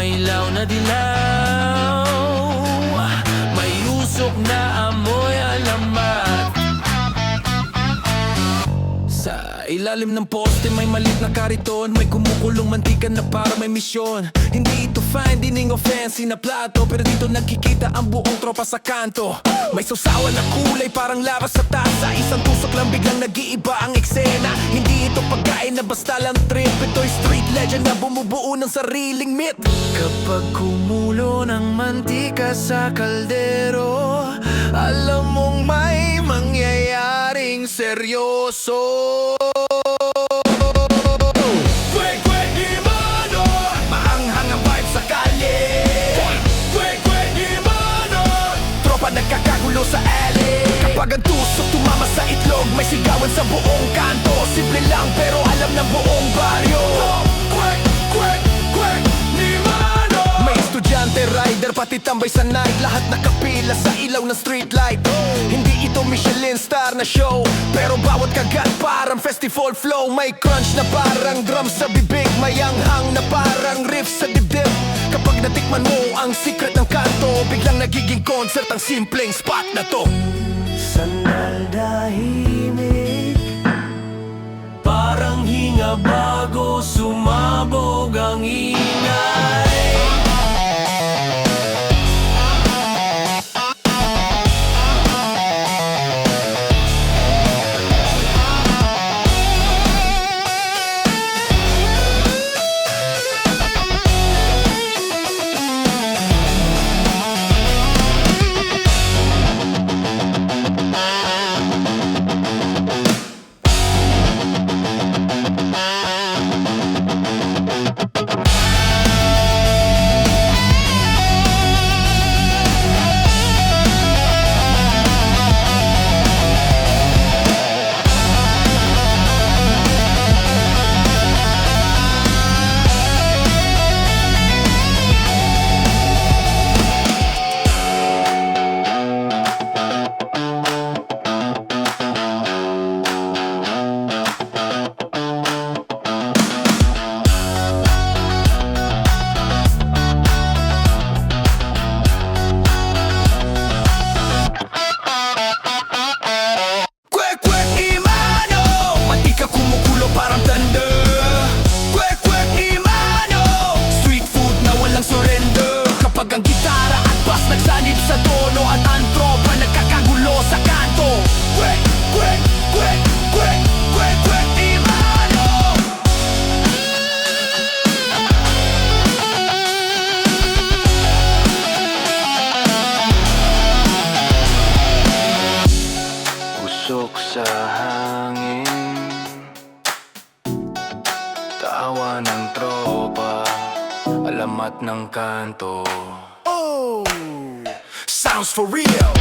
may ilaw na dilaw, may usok na amoy alamat. Sa ilalim ng poste may malit na kariton, may kumukulong mantika na para may misyon. Hindi ito fine dining o fancy na plato, pero dito nagkikita ang buong tropa sa kanto. May sausawan na kulay parang labas sa tasa, isang tusok lang biglang nag-iiba ang eksena. Hindi ito pagkain na basta lang trip, ito'y street legend na bumubuo ng sariling myth. Kapag kumulo ng mantika sa kaldero, alam mong may mangyayaring seryoso. Kwek, kwek, di mano, maanghang ang vibe sa kalye. Kwek, kwek, di mano, tropa nagkakagulo sa alley. Kapag ang tusok tumama sa itlog, may sigawan sa buong kanto. Simple lang pero alam ng buong baryo. Kwek, kwek, kwek, di mano. May estudyante, rider, pati tambay sa night, lahat nakapila sa ilaw ng streetlight. Hindi ito Michelin star na show, pero bawat kagat parang festival flow. May crunch na parang drum sa bibig, may anghang na parang riff sa dibdib. Kapag natikman mo ang secret ng kanto, biglang nagiging concert ang simpleng spot na to. Sandal dahimik, parang hinga bago sumabog ang ingay. Ang gitara at bass nagsanib sa tono, at ang tropa nagkakagulo sa kanto. Kwek, kwek, kwek, kwek, kwek, kwek, di mano. Usok sa hangin, tawa ng tropa, alamat ng kanto. Oh, sounds for real.